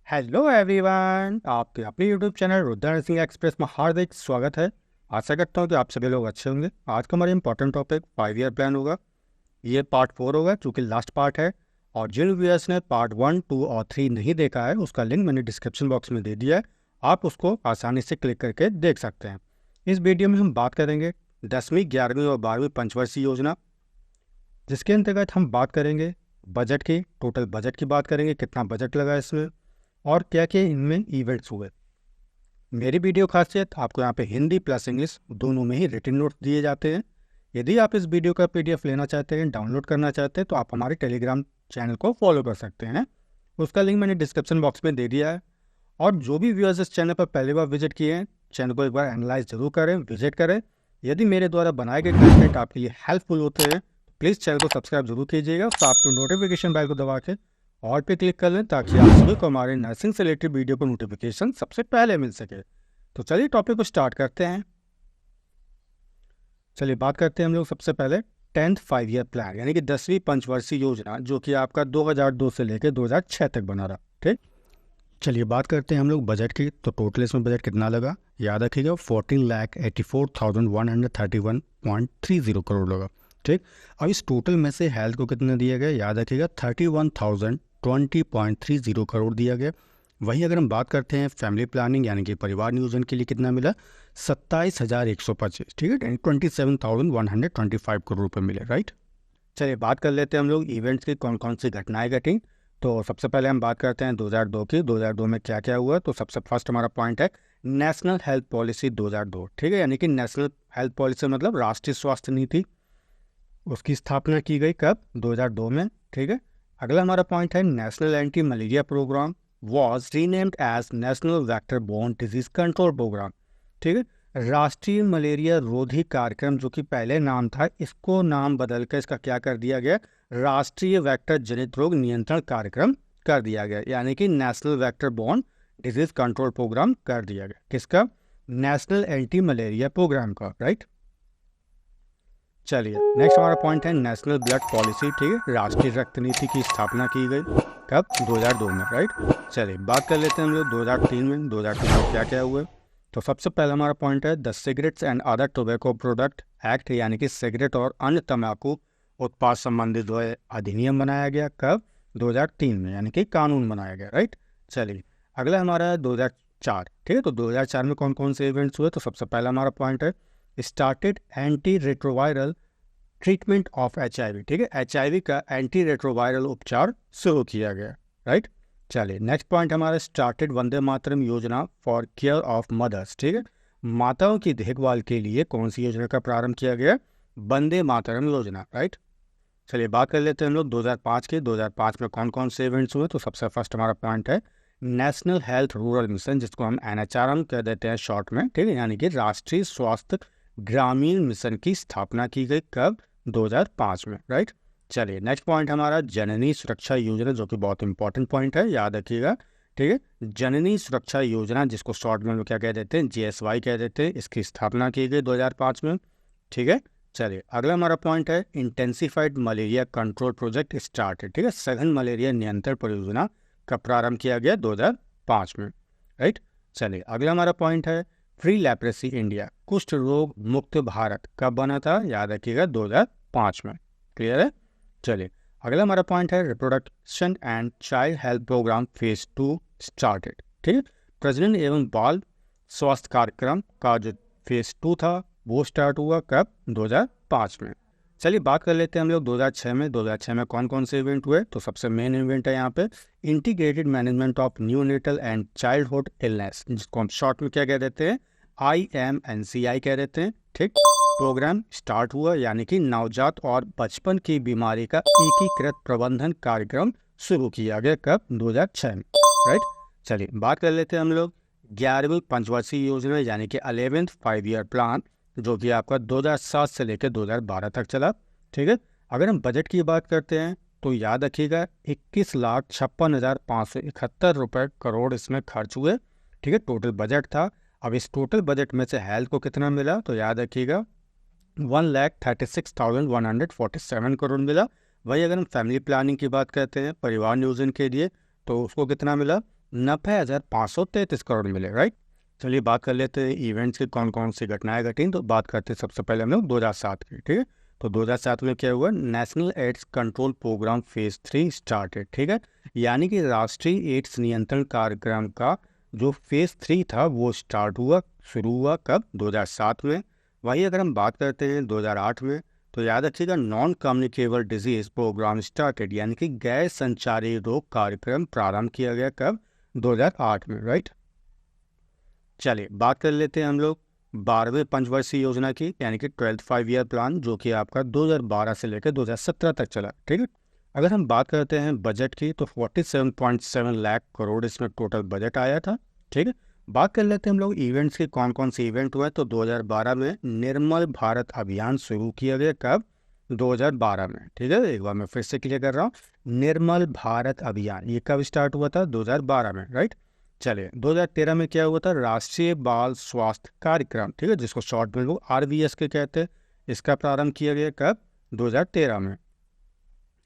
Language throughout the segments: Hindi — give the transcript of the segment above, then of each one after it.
हेलो एवरीवन, आपके अपने YouTube channel Rudra Narsingh Express में हार्दिक स्वागत है। आशा करता हूँ कि आप सभी लोग अच्छे होंगे। आज का हमारा इंपॉर्टेंट टॉपिक 5 ईयर प्लान होगा। ये पार्ट 4 होगा क्योंकि लास्ट पार्ट है। और जिन व्यूअर्स ने पार्ट 1, 2 और 3 नहीं देखा है उसका लिंक मैंने डिस्क्रिप्शन बॉक्स में दे दिया है। आप उसको आसानी से क्लिक करके देख सकते हैं। इस वीडियो में हम बात करेंगे 10वीं, 11वीं और 12वीं पंचवर्षीय योजना, जिसके अंतर्गत हम बात करेंगे बजट की, टोटल बजट की बात करेंगे, कितना बजट लगा इसमें और क्या क्या इनमें इवेंट्स हुए। मेरी वीडियो खासियत आपको यहाँ पे हिंदी प्लस इंग्लिश दोनों में ही रिटन नोट्स दिए जाते हैं। यदि आप इस वीडियो का पीडीएफ लेना चाहते हैं, डाउनलोड करना चाहते हैं, तो आप हमारे टेलीग्राम चैनल को फॉलो कर सकते हैं। उसका लिंक मैंने डिस्क्रिप्शन बॉक्स में दे दिया है। और जो भी व्यूअर्स इस चैनल पर पहली बार विजिट किए हैं, चैनल को एक बार एनालाइज जरूर करें, विजिट करें। यदि मेरे द्वारा बनाए गए कंटेंट आपके लिए हेल्पफुल होते हैं तो प्लीज़ चैनल को सब्सक्राइब जरूर कीजिएगा। साथ में नोटिफिकेशन बेल को दबा के और पे क्लिक कर लें ताकि आप सभी को हमारे नर्सिंग से रिलेटेड वीडियो को नोटिफिकेशन सबसे पहले मिल सके। तो चलिए टॉपिक को स्टार्ट करते हैं। चलिए बात करते हैं हम लोग सबसे पहले 10th 5 ईयर प्लान यानी कि 10वीं पंचवर्षीय योजना, जो कि आपका 2002 से लेकर 2006 तक बना रहा। ठीक, चलिए बात करते हैं हम लोग बजट की। तो टोटल इसमें बजट कितना लगा, याद रखिएगा 14,84,131.30 करोड़ लगा। ठीक, अब इस टोटल में से हेल्थ को कितना दिया गया, याद रखिएगा 31,020.30 करोड़ दिया गया। वहीं अगर हम बात करते हैं फैमिली प्लानिंग यानी कि परिवार नियोजन के लिए कितना मिला, 27,125। ठीक है, 27,125 करोड़ रुपये मिले। राइट, चलिए बात कर लेते हैं हम लोग इवेंट्स की, कौन कौन सी घटनाएं घटी। तो सबसे पहले हम बात करते हैं 2002 की। 2002 में क्या क्या हुआ, तो सबसे फर्स्ट हमारा पॉइंट है नेशनल हेल्थ पॉलिसी 2002। ठीक है, यानी कि नेशनल हेल्थ पॉलिसी मतलब राष्ट्रीय स्वास्थ्य नीति, उसकी स्थापना की गई कब, 2002 में। ठीक है, अगला हमारा पॉइंट है national anti malaria programme was renamed as national vector borne disease control programme. ठीक है, राष्ट्रीय मलेरिया रोधी कार्यक्रम, जो कि पहले नाम था, इसको नाम बदलकर इसका क्या कर दिया गया, राष्ट्रीय वेक्टर जनित रोग नियंत्रण कार्यक्रम कर दिया गया, यानी कि national vector borne disease control programme कर दिया गया। किसका, नेशनल एंटी मलेरिया प्रोग्राम का। राइट, चलिए नेक्स्ट हमारा पॉइंट है नेशनल ब्लड पॉलिसी। ठीक है, राष्ट्रीय रक्त नीति की स्थापना की गई कब, 2002 में। राइट, चलिए बात कर लेते हैं हम लोग 2003 में। 2003 में क्या क्या हुआ, तो सबसे पहला हमारा पॉइंट है the cigarettes and other tobacco product act, यानी कि सिगरेट और अन्य तंबाकू उत्पाद संबंधित जो है अधिनियम बनाया गया कब, 2003 में, यानी कि कानून बनाया गया। राइट, चलिए अगला हमारा है 2004। ठीक है, तो 2004 में कौन कौन से इवेंट्स हुए, तो सबसे पहला हमारा पॉइंट है started anti retroviral treatment of HIV। ठीक है, HIV का एंटी रेट्रोवायरल उपचार शुरू किया गया। राइट, चलिए नेक्स्ट पॉइंट हमारा स्टार्टेड वंदे मातरम योजना फॉर केयर ऑफ मदर्स। ठीक है, माताओं की देखभाल के लिए कौन सी योजना का प्रारंभ किया गया, वंदे मातरम योजना। राइट, चलिए बात कर लेते हैं हम लोग 2005 के। 2005 में कौन कौन से इवेंट्स हुए, तो सबसे फर्स्ट हमारा पॉइंट है नेशनल हेल्थ रूरल मिशन, जिसको हम NHRM कह देते हैं शॉर्ट में। ठीक है, यानी कि राष्ट्रीय स्वास्थ्य ग्रामीण मिशन की स्थापना की गई कब, 2005 में। राइट, चलिए नेक्स्ट पॉइंट हमारा जननी सुरक्षा योजना, जो कि बहुत इंपॉर्टेंट पॉइंट है, याद रखिएगा। ठीक है, जननी सुरक्षा योजना, जिसको शॉर्ट में क्या कह देते हैं, JSY कह देते हैं, इसकी स्थापना की गई 2005 में। ठीक है, चलिए अगला हमारा पॉइंट है intensified malaria control project started. ठीक है, सघन मलेरिया नियंत्रण परियोजना का प्रारंभ किया गया 2005 में। राइट, चलिए अगला हमारा पॉइंट है फ्री लेप्रेसी इंडिया, कुष्ठ रोग मुक्त भारत कब बना था, याद रखिएगा 2005 में। क्लियर है, चलिए अगला हमारा पॉइंट है reproduction and child health programme phase 2 started. ठीक है, प्रजनन एवं बाल स्वास्थ्य कार्यक्रम का जो फेज 2 था वो स्टार्ट हुआ कब, 2005 में। चलिए बात कर लेते हैं हम लोग 2006 में। 2006 में कौन कौन से इवेंट हुए, तो सबसे मेन इवेंट है यहाँ पे integrated management of neonatal and childhood illness, जिसको हम शॉर्ट में क्या कह देते हैं, IMNCI कह देते हैं। ठीक, प्रोग्राम स्टार्ट हुआ, यानी कि नवजात और बचपन की बीमारी का एकीकृत प्रबंधन कार्यक्रम शुरू किया गया कब, 2006 में। राइट, चलिए बात कर लेते हैं हम लोग 11वीं पंचवर्षीय योजना, यानी कि 11th 5 ईयर प्लान, जो कि आपका 2007 से लेकर 2012 तक चला। ठीक है, अगर हम बजट की बात करते हैं तो याद रखिएगा 21,56,571 रुपये करोड़ इसमें खर्च हुए। ठीक है, टोटल बजट था। अब इस टोटल बजट में से हेल्थ को कितना मिला, तो याद रखिएगा 1,36,147 करोड़ मिला। वही अगर हम फैमिली प्लानिंग की बात करते हैं परिवार नियोजन के लिए, तो उसको कितना मिला, 90,533 करोड़ मिले, राइट। चलिए बात कर लेते हैं इवेंट्स की कौन कौन सी घटनाएं घटी। तो बात करते हैं सबसे पहले हम लोग 2007 की, ठीक है। तो 2007 में क्या हुआ, national AIDS control programme phase 3 started, ठीक है। यानी कि राष्ट्रीय एड्स नियंत्रण कार्यक्रम का जो फेज 3 था वो स्टार्ट हुआ, शुरू हुआ कब, 2007 में। वही अगर हम बात करते हैं 2008 में, तो याद रखिएगा non communicable disease programme started, यानी कि गैर संचारी रोग कार्यक्रम प्रारंभ किया गया कब, 2008 में, राइट। चलिए बात कर लेते हैं हम लोग 12वें पंचवर्षीय योजना की, यानी कि 12th 5 ईयर प्लान, जो कि आपका 2012 से लेकर 2017 तक चला, ठीक है। अगर हम बात करते हैं बजट की, तो 47.7 लाख करोड़ इसमें टोटल बजट आया था, ठीक है। बात कर लेते हैं हम लोग इवेंट्स के कौन कौन से इवेंट हुए। तो 2012 में निर्मल भारत अभियान शुरू किया गया कब, 2012 में, ठीक है। एक बार मैं फिर से क्लियर कर रहा हूँ, निर्मल भारत अभियान ये कब स्टार्ट हुआ था, 2012 में, राइट। चलिए 2013 में क्या हुआ था, राष्ट्रीय बाल स्वास्थ्य कार्यक्रम, ठीक है, जिसको शॉर्ट में लोग RBS के कहते हैं, इसका प्रारंभ किया गया कब, 2013 में।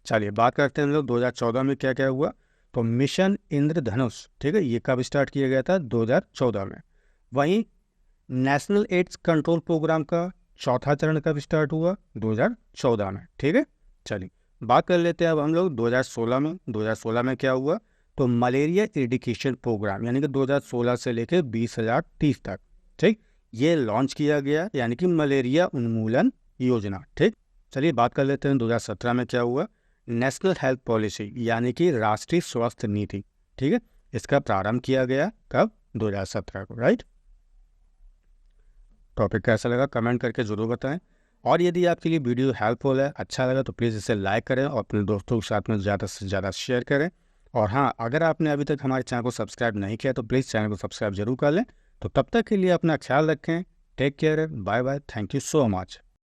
चलिए बात करते हैं हम लोग 2014 में क्या क्या हुआ। तो मिशन इंद्रधनुष, ठीक है, ये कब स्टार्ट किया गया था, 2014 में। वहीं नेशनल एड्स कंट्रोल प्रोग्राम का चौथा चरण कब स्टार्ट हुआ, 2014 में, ठीक है। चलिए बात कर लेते हैं अब हम लोग 2016 में। 2016 में क्या हुआ, तो मलेरिया एडिकेशन प्रोग्राम, यानी कि 2016 से लेकर 2030 तक, ठीक, ये लॉन्च किया गया, यानी कि मलेरिया उन्मूलन योजना, ठीक। चलिए बात कर लेते हैं 2017 में क्या हुआ, नेशनल हेल्थ पॉलिसी, यानी कि राष्ट्रीय स्वास्थ्य नीति, ठीक है, इसका प्रारंभ किया गया कब, 2017 को, राइट। टॉपिक कैसा लगा कमेंट करके ज़रूर बताएं, और यदि आपके लिए वीडियो हेल्पफुल है, अच्छा लगा, तो प्लीज़ इसे लाइक करें और अपने दोस्तों के साथ में ज़्यादा से ज़्यादा शेयर करें। और हाँ, अगर आपने अभी तक हमारे चैनल को सब्सक्राइब नहीं किया तो प्लीज़ चैनल को सब्सक्राइब जरूर कर लें। तो तब तक के लिए अपना ख्याल रखें, take care, bye bye, thank you so much.